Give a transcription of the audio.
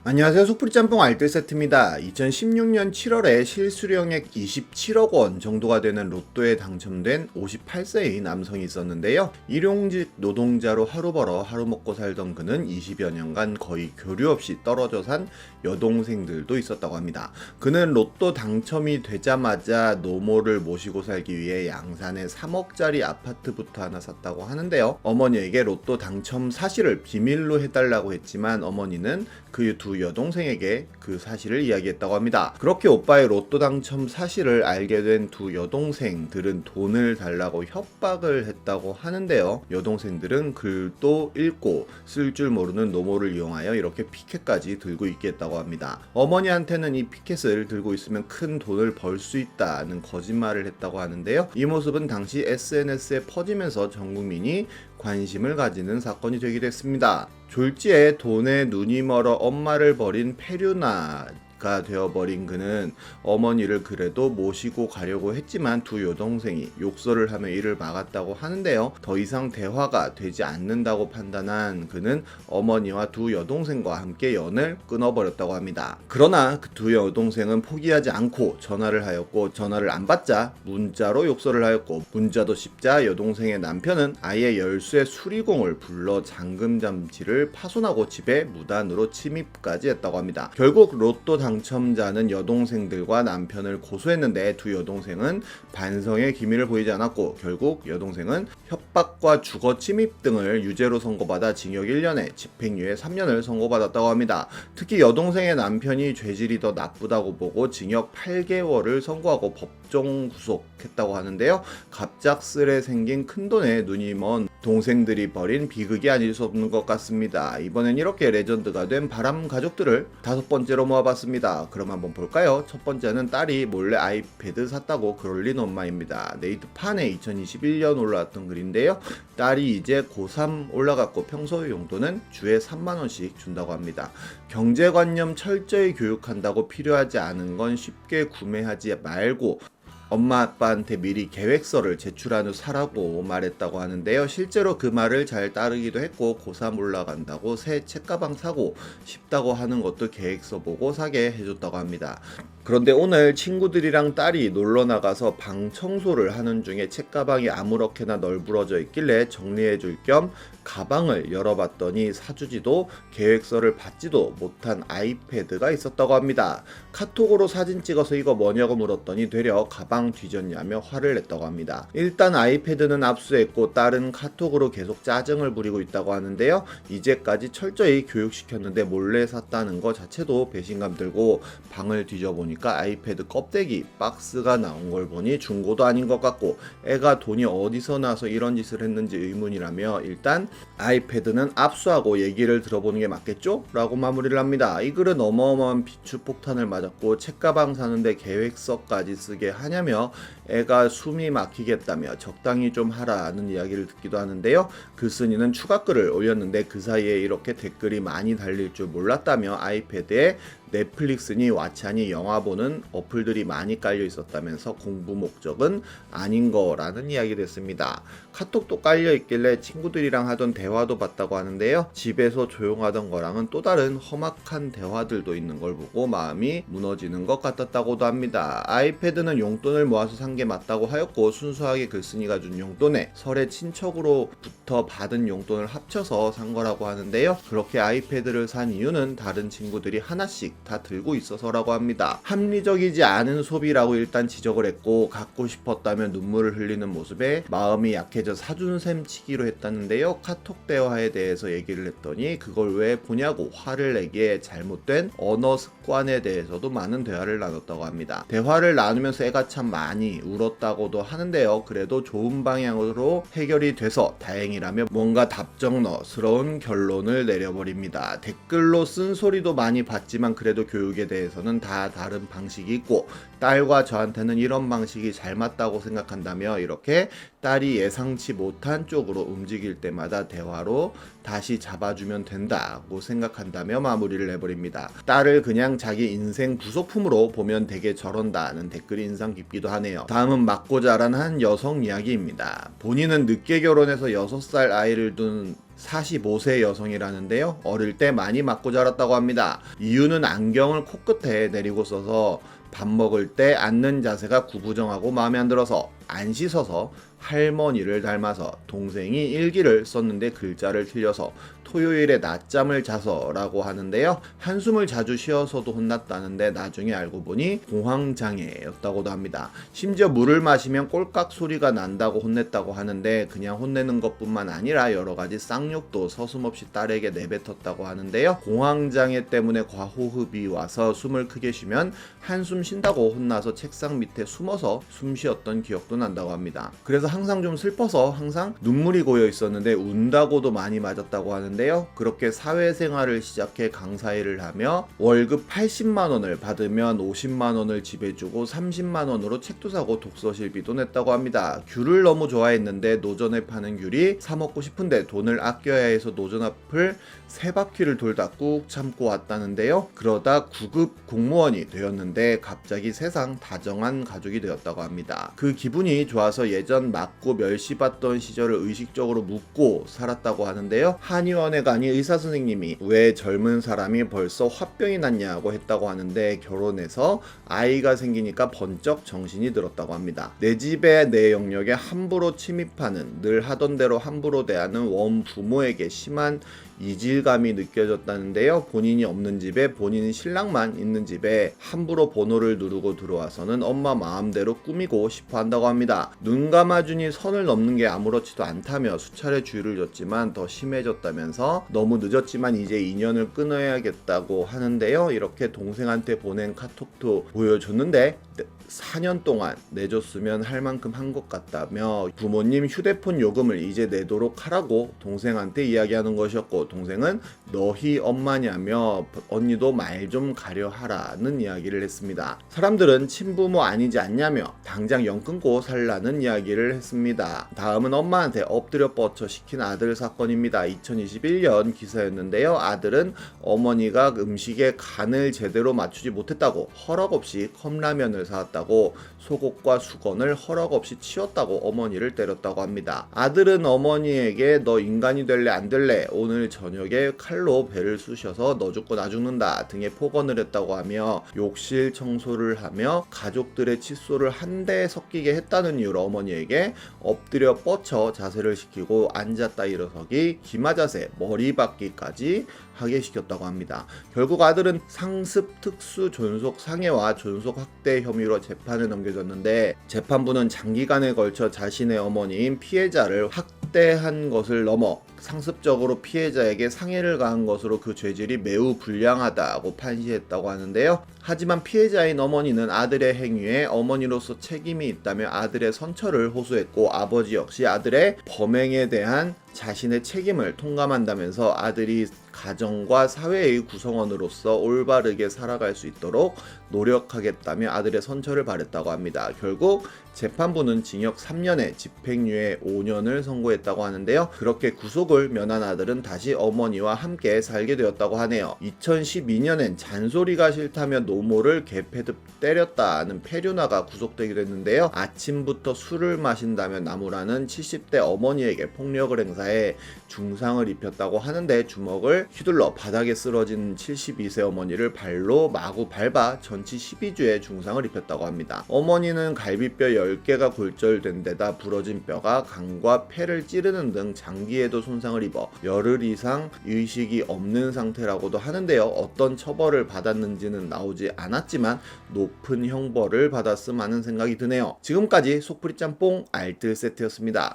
안녕하세요. 속풀이 짬뽕 알뜰 세트입니다. 2016년 7월에 실수령액 27억 원 정도가 되는 로또에 당첨된 58세의 남성이 있었는데요. 일용직 노동자로 하루 벌어 하루 먹고 살던 그는 20여 년간 거의 교류 없이 떨어져 산 여동생들도 있었다고 합니다. 그는 로또 당첨이 되자마자 노모를 모시고 살기 위해 양산에 3억짜리 아파트부터 하나 샀다고 하는데요. 어머니에게 로또 당첨 사실을 비밀로 해달라고 했지만 어머니는 그 두 여동생에게 그 사실을 이야기했다고 합니다. 그렇게 오빠의 로또 당첨 사실을 알게 된 두 여동생들은 돈을 달라고 협박을 했다고 하는데요. 여동생들은 글도 읽고 쓸 줄 모르는 노모를 이용하여 이렇게 피켓까지 들고 있겠다고 합니다. 어머니한테는 이 피켓을 들고 있으면 큰 돈을 벌 수 있다는 거짓말을 했다고 하는데요. 이 모습은 당시 SNS에 퍼지면서 전 국민이 관심을 가지는 사건이 되기도 했습니다. 졸지에 돈에 눈이 멀어 엄마를 버린 페류나가 되어버린 그는 어머니를 그래도 모시고 가려고 했지만 두 여동생이 욕설을 하며 이를 막았다고 하는데요. 더 이상 대화가 되지 않는다고 판단한 그는 어머니와 두 여동생과 함께 연을 끊어버렸다고 합니다. 그러나 그 두 여동생은 포기하지 않고 전화를 하였고, 전화를 안 받자 문자로 욕설을 하였고, 문자도 씹자 여동생의 남편은 아예 열쇠 수리공을 불러 잠금 장치를 파손하고 집에 무단으로 침입까지 했다고 합니다. 결국 로또 당첨자는 여동생들과 남편을 고소했는데 두 여동생은 반성의 기미를 보이지 않았고, 결국 여동생은 협박과 주거 침입 등을 유죄로 선고받아 징역 1년에 집행유예 3년을 선고받았다고 합니다. 특히 여동생의 남편이 죄질이 더 나쁘다고 보고 징역 8개월을 선고하고 법정 구속했다고 하는데요. 갑작스레 생긴 큰돈에 눈이 먼 동생들이 벌인 비극이 아닐 수 없는 것 같습니다. 이번엔 이렇게 레전드가 된 바람 가족들을 5번째로 모아봤습니다. 그럼 한번 볼까요? 첫 번째는 딸이 몰래 아이패드 샀다고 그럴린 엄마입니다. 네이트판에 2021년 올라왔던 글인데요. 딸이 이제 고3 올라갔고 평소 용돈은 주에 3만원씩 준다고 합니다. 경제관념 철저히 교육한다고 필요하지 않은 건 쉽게 구매하지 말고 엄마 아빠한테 미리 계획서를 제출한 후 사라고 말했다고 하는데요. 실제로 그 말을 잘 따르기도 했고, 고3 올라간다고 새 책가방 사고 싶다고 하는 것도 계획서 보고 사게 해줬다고 합니다. 그런데 오늘 친구들이랑 딸이 놀러 나가서 방 청소를 하는 중에 책가방이 아무렇게나 널브러져 있길래 정리해줄 겸 가방을 열어봤더니 사주지도 계획서를 받지도 못한 아이패드가 있었다고 합니다. 카톡으로 사진 찍어서 이거 뭐냐고 물었더니 되려 가방 뒤졌냐며 화를 냈다고 합니다. 일단 아이패드는 압수했고 딸은 카톡으로 계속 짜증을 부리고 있다고 하는데요. 이제까지 철저히 교육시켰는데 몰래 샀다는 거 자체도 배신감 들고, 방을 뒤져보니까 아이패드 껍데기 박스가 나온 걸 보니 중고도 아닌 것 같고, 애가 돈이 어디서 나서 이런 짓을 했는지 의문이라며 일단 아이패드는 압수하고 얘기를 들어보는 게 맞겠죠? 라고 마무리를 합니다. 이 글은 어마어마한 비추폭탄을 맞았고, 책가방 사는데 계획서까지 쓰게 하냐며 애가 숨이 막히겠다며 적당히 좀 하라는 이야기를 듣기도 하는데요. 글쓴이는 추가글을 올렸는데 그 사이에 이렇게 댓글이 많이 달릴 줄 몰랐다며 아이패드에 넷플릭스니 왓챠니 영화 보는 어플들이 많이 깔려 있었다면서 공부 목적은 아닌 거라는 이야기를 했습니다. 카톡도 깔려 있길래 친구들이랑 하던 대화도 봤다고 하는데요. 집에서 조용하던 거랑은 또 다른 험악한 대화들도 있는 걸 보고 마음이 무너지는 것 같았다고도 합니다. 아이패드는 용돈을 모아서 산 게 맞다고 하였고, 순수하게 글쓴이가 준 용돈에 설의 친척으로부터 받은 용돈을 합쳐서 산 거라고 하는데요. 그렇게 아이패드를 산 이유는 다른 친구들이 하나씩 다 들고 있어서라고 합니다. 합리적이지 않은 소비라고 일단 지적을 했고, 갖고 싶었다면 눈물을 흘리는 모습에 마음이 약해져 사준 셈 치기로 했다는데요. 카톡 대화에 대해서 얘기를 했더니 그걸 왜 보냐고 화를 내기에 잘못된 언어 습관에 대해서도 많은 대화를 나눴다고 합니다. 대화를 나누면서 애가 참 많이 울었다고도 하는데요. 그래도 좋은 방향으로 해결이 돼서 다행이라며 뭔가 답정너스러운 결론을 내려버립니다. 댓글로 쓴소리도 많이 봤지만 그래도 교육에 대해서는 다 다른 방식이 있고, 딸과 저한테는 이런 방식이 잘 맞다고 생각한다며 이렇게 딸이 예상치 못한 쪽으로 움직일 때마다 대화로 다시 잡아주면 된다고 생각한다며 마무리를 해버립니다. 딸을 그냥 자기 인생 부속품으로 보면 되게 저런다는 댓글이 인상 깊기도 하네요. 다음은 맞고 자란 한 여성 이야기입니다. 본인은 늦게 결혼해서 6살 아이를 둔 45세 여성이라는데요. 어릴 때 많이 맞고 자랐다고 합니다. 이유는 안경을 코끝에 내리고 써서 밥 먹을 때 앉는 자세가 구부정하고 마음에 안 들어서 안 씻어서 할머니를 닮아서 동생이 일기를 썼는데 글자를 틀려서 토요일에 낮잠을 자서라고 하는데요. 한숨을 자주 쉬어서도 혼났다는데 나중에 알고 보니 공황장애였다고도 합니다. 심지어 물을 마시면 꼴깍 소리가 난다고 혼냈다고 하는데 그냥 혼내는 것뿐만 아니라 여러 가지 쌍욕도 서슴없이 딸에게 내뱉었다고 하는데요. 공황장애 때문에 과호흡이 와서 숨을 크게 쉬면 한숨 쉰다고 혼나서 책상 밑에 숨어서 숨 쉬었던 기억도 난다고 합니다. 그래서 항상 좀 슬퍼서 항상 눈물이 고여 있었는데 운다고도 많이 맞았다고 하는데요. 그렇게 사회생활을 시작해 강사 일을 하며 월급 80만 원을 받으면 50만 원을 집에 주고 30만 원으로 책도 사고 독서실비도 냈다고 합니다. 귤을 너무 좋아했는데 노점에 파는 귤이 사 먹고 싶은데 돈을 아껴야 해서 노점 앞을 3바퀴를 돌다 꾹 참고 왔다는데요. 그러다 9급 공무원이 되었는데 갑자기 세상 다정한 가족이 되었다고 합니다. 그 기분이 좋아서 예전 맞고 멸시받던 시절을 의식적으로 묻고 살았다고 하는데요. 한의원에 가니 의사 선생님이 왜 젊은 사람이 벌써 화병이 났냐고 했다고 하는데 결혼해서 아이가 생기니까 번쩍 정신이 들었다고 합니다. 내 집에 내 영역에 함부로 침입하는 늘 하던 대로 함부로 대하는 원부모에게 심한 이질감이 느껴졌다는데요. 본인이 없는 집에 본인 신랑만 있는 집에 함부로 번호를 누르고 들어와서는 엄마 마음대로 꾸미고 싶어 한다고 합니다. 눈 감아주니 선을 넘는 게 아무렇지도 않다며 수차례 주의를 줬지만 더 심해졌다면서 너무 늦었지만 이제 인연을 끊어야겠다고 하는데요. 이렇게 동생한테 보낸 카톡도 보여줬는데 4년 동안 내줬으면 할 만큼 한 것 같다며 부모님 휴대폰 요금을 이제 내도록 하라고 동생한테 이야기하는 것이었고 동생은 너희 엄마냐며 언니도 말 좀 가려 하라는 이야기를 했습니다. 사람들은 친부모 아니지 않냐며 당장 연 끊고 살라는 이야기를 했습니다. 다음은 엄마한테 엎드려 뻗쳐 시킨 아들 사건입니다. 2021년 기사였는데요. 아들은 어머니가 음식에 간을 제대로 맞추지 못했다고 허락 없이 컵라면을 사왔다고 속옷과 수건을 허락 없이 치웠다고 어머니를 때렸다고 합니다. 아들은 어머니에게 너 인간이 될래 안 될래 오늘 저녁에 칼로 배를 쑤셔서 너 죽고 나 죽는다 등에 폭언을 했다고 하며 욕실 청소를 하며 가족들의 칫솔을 한데 섞이게 했다는 이유로 어머니에게 엎드려 뻗쳐 자세를 시키고 앉았다 일어서기 기마자세 머리 박기까지 하게 시켰다고 합니다. 결국 아들은 상습 특수 존속 상해와 존속 학대 혐의로 재판에 넘겨졌는데 재판부는 장기간에 걸쳐 자신의 어머니인 피해자를 학대한 것을 넘어 상습적으로 피해자에게 상해를 가한 것으로 그 죄질이 매우 불량하다고 판시했다고 하는데요. 하지만 피해자인 어머니는 아들의 행위에 어머니로서 책임이 있다며 아들의 선처를 호소했고 아버지 역시 아들의 범행에 대한 자신의 책임을 통감한다면서 아들이 가정과 사회의 구성원으로서 올바르게 살아갈 수 있도록 노력하겠다며 아들의 선처를 바랬다고 합니다. 결국 재판부는 징역 3년에 집행유예 5년을 선고했다고 하는데요. 그렇게 구속을 면한 아들은 다시 어머니와 함께 살게 되었다고 하네요. 2012년엔 잔소리가 싫다며 노모를 개패듯 때렸다는 페류나가 구속되기도 했는데요. 아침부터 술을 마신다며 나무라는 70대 어머니에게 폭력을 행사해 중상을 입혔다고 하는데 주먹을 휘둘러 바닥에 쓰러진 72세 어머니를 발로 마구 밟아 전치 12주의 중상을 입혔다고 합니다. 어머니는 갈비뼈 10개가 골절된 데다 부러진 뼈가 간과 폐를 찌르는 등 장기에도 손상을 입어 열흘 이상 의식이 없는 상태라고도 하는데요. 어떤 처벌을 받았는지는 나오지 않았지만 높은 형벌을 받았음 하는 생각이 드네요. 지금까지 속풀이 짬뽕 알뜰 세트였습니다.